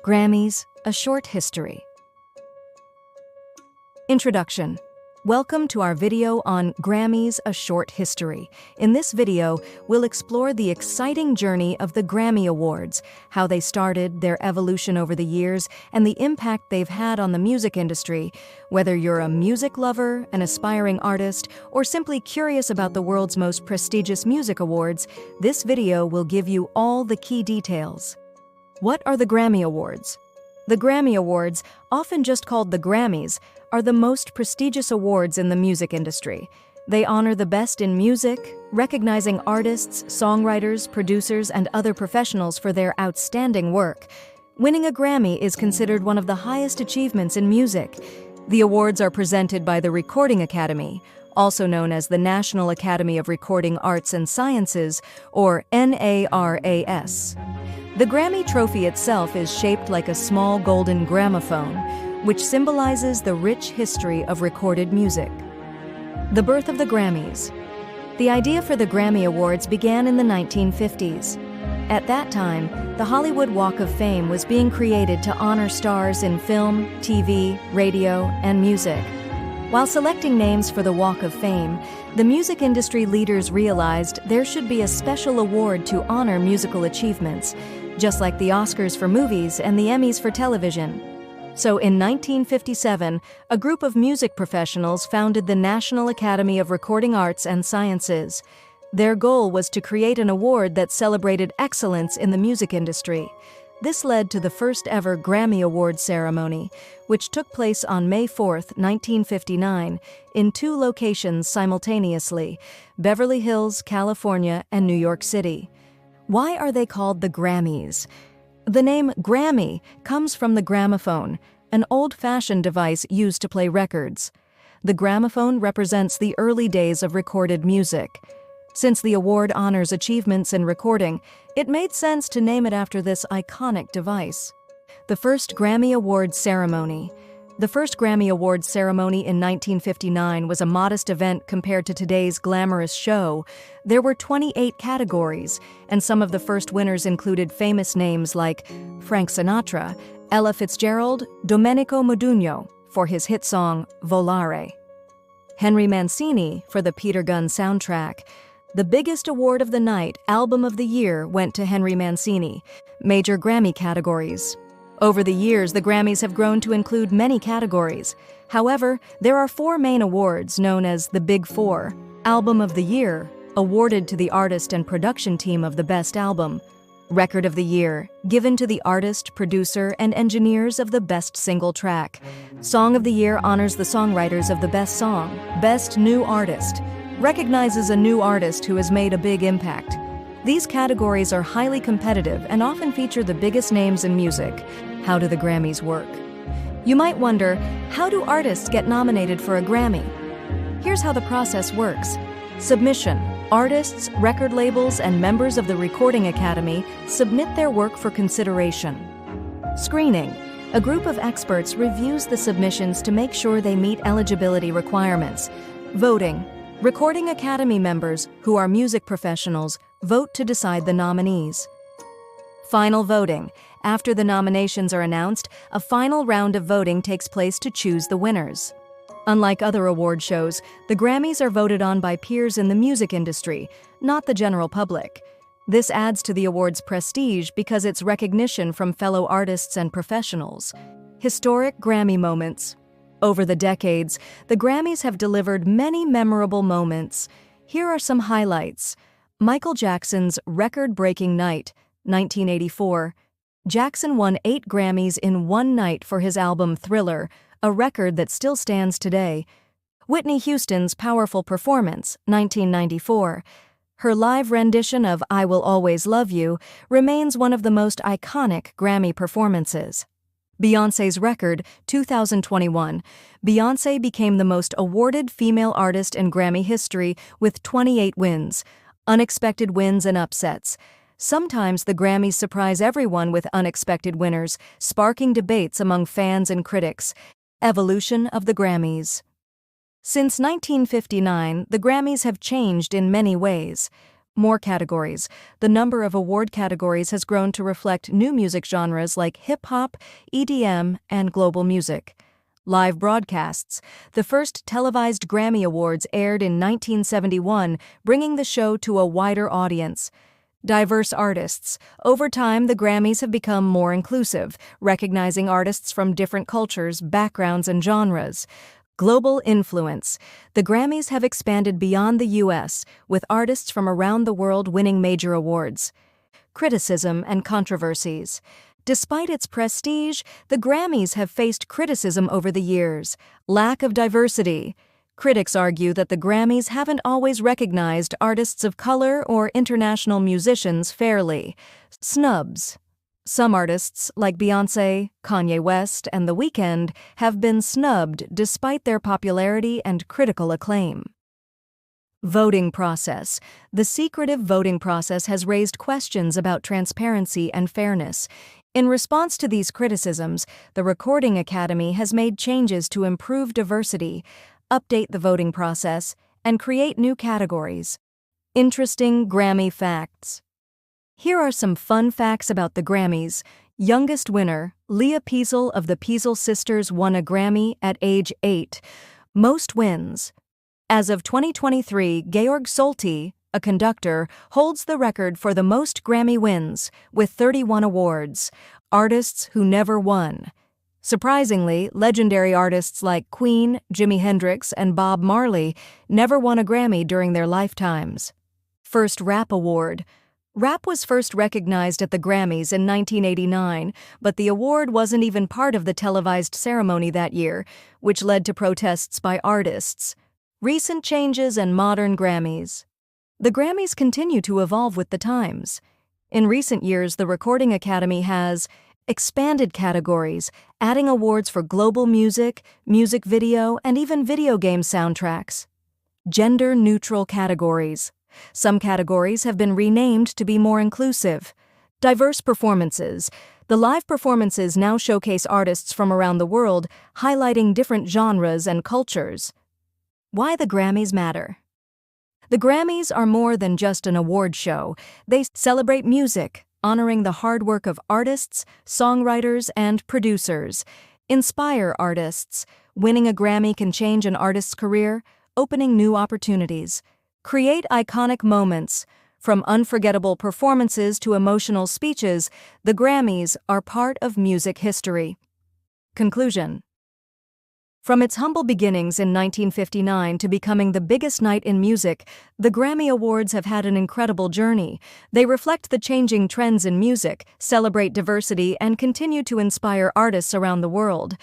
Grammys, A Short History. Introduction. Welcome to our video on Grammys, A Short History. In this video, we'll explore the exciting journey of the Grammy Awards, how they started, their evolution over the years, and the impact they've had on the music industry. Whether you're a music lover, an aspiring artist, or simply curious about the world's most prestigious music awards, this video will give you all the key details. What are the Grammy Awards? The Grammy Awards, often just called the Grammys, are the most prestigious awards in the music industry. They honor the best in music, recognizing artists, songwriters, producers, and other professionals for their outstanding work. Winning a Grammy is considered one of the highest achievements in music. The awards are presented by the Recording Academy, also known as the National Academy of Recording Arts and Sciences, or NARAS. The Grammy trophy itself is shaped like a small golden gramophone, which symbolizes the rich history of recorded music. The birth of the Grammys. The idea for the Grammy Awards began in the 1950s. At that time, the Hollywood Walk of Fame was being created to honor stars in film, TV, radio, and music. While selecting names for the Walk of Fame, the music industry leaders realized there should be a special award to honor musical achievements, just like the Oscars for movies and the Emmys for television. So in 1957, a group of music professionals founded the National Academy of Recording Arts and Sciences. Their goal was to create an award that celebrated excellence in the music industry. This led to the first ever Grammy Awards ceremony, which took place on May 4, 1959, in two locations simultaneously: Beverly Hills, California, and New York City. Why are they called the Grammys? The name Grammy comes from the gramophone, an old-fashioned device used to play records. The gramophone represents the early days of recorded music. Since the award honors achievements in recording, it made sense to name it after this iconic device. The first Grammy Awards ceremony. The first Grammy Awards ceremony in 1959 was a modest event compared to today's glamorous show. There were 28 categories, and some of the first winners included famous names like Frank Sinatra, Ella Fitzgerald, Domenico Modugno for his hit song Volare, Henry Mancini for the Peter Gunn soundtrack. The biggest award of the night, Album of the Year, went to Henry Mancini. Major Grammy categories. Over the years, the Grammys have grown to include many categories. However, there are four main awards known as the Big Four. Album of the Year, awarded to the artist and production team of the best album. Record of the Year, given to the artist, producer, and engineers of the best single track. Song of the Year honors the songwriters of the best song. Best New Artist, recognizes a new artist who has made a big impact. These categories are highly competitive and often feature the biggest names in music. How do the Grammys work? You might wonder, how do artists get nominated for a Grammy? Here's how the process works. Submission. Artists, record labels, and members of the Recording Academy submit their work for consideration. Screening. A group of experts reviews the submissions to make sure they meet eligibility requirements. Voting. Recording Academy members, who are music professionals, vote to decide the nominees. Final voting. After the nominations are announced, a final round of voting takes place to choose the winners. Unlike other award shows, the Grammys are voted on by peers in the music industry, not the general public. This adds to the award's prestige because it's recognition from fellow artists and professionals. Historic Grammy moments. Over the decades, the Grammys have delivered many memorable moments. Here are some highlights. Michael Jackson's record-breaking night, 1984. Jackson won 8 Grammys in one night for his album Thriller, a record that still stands today. Whitney Houston's powerful performance, 1994. Her live rendition of I Will Always Love You remains one of the most iconic Grammy performances. Beyoncé's record, 2021. Beyoncé became the most awarded female artist in Grammy history with 28 wins. Unexpected wins and upsets. Sometimes the Grammys surprise everyone with unexpected winners, sparking debates among fans and critics. Evolution of the Grammys. Since 1959, the Grammys have changed in many ways. More categories. The number of award categories has grown to reflect new music genres like hip-hop, EDM, and global music. Live broadcasts. The first televised Grammy Awards aired in 1971, bringing the show to a wider audience. Diverse artists. Over time, the Grammys have become more inclusive, recognizing artists from different cultures, backgrounds, and genres. Global influence. The Grammys have expanded beyond the U.S., with artists from around the world winning major awards. Criticism and controversies. Despite its prestige, the Grammys have faced criticism over the years. Lack of diversity. Critics argue that the Grammys haven't always recognized artists of color or international musicians fairly. Snubs. Some artists, like Beyoncé, Kanye West, and The Weeknd, have been snubbed despite their popularity and critical acclaim. Voting process. The secretive voting process has raised questions about transparency and fairness. In response to these criticisms, the Recording Academy has made changes to improve diversity, update the voting process, and create new categories. Interesting Grammy facts. Here are some fun facts about the Grammys. Youngest winner, Leah Peasel of the Peasel Sisters, won a Grammy at age 8. Most wins. As of 2023, Georg Solti, a conductor, holds the record for the most Grammy wins, with 31 awards. Artists who never won. Surprisingly, legendary artists like Queen, Jimi Hendrix, and Bob Marley never won a Grammy during their lifetimes. First Rap Award. Rap was first recognized at the Grammys in 1989, but the award wasn't even part of the televised ceremony that year, which led to protests by artists. Recent changes and modern Grammys. The Grammys continue to evolve with the times. In recent years, the Recording Academy has expanded categories, adding awards for global music, music video, and even video game soundtracks. Gender-neutral categories. Some categories have been renamed to be more inclusive. Diverse performances. The live performances now showcase artists from around the world, highlighting different genres and cultures. Why the Grammys matter. The Grammys are more than just an award show. They celebrate music, honoring the hard work of artists, songwriters, and producers. Inspire artists. Winning a Grammy can change an artist's career, opening new opportunities. Create iconic moments. From unforgettable performances to emotional speeches, the Grammys are part of music history. Conclusion. From its humble beginnings in 1959 to becoming the biggest night in music, the Grammy Awards have had an incredible journey. They reflect the changing trends in music, celebrate diversity, and continue to inspire artists around the world.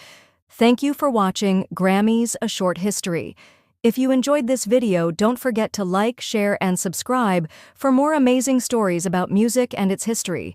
Thank you for watching Grammys: A Short History. If you enjoyed this video, don't forget to like, share, and subscribe for more amazing stories about music and its history.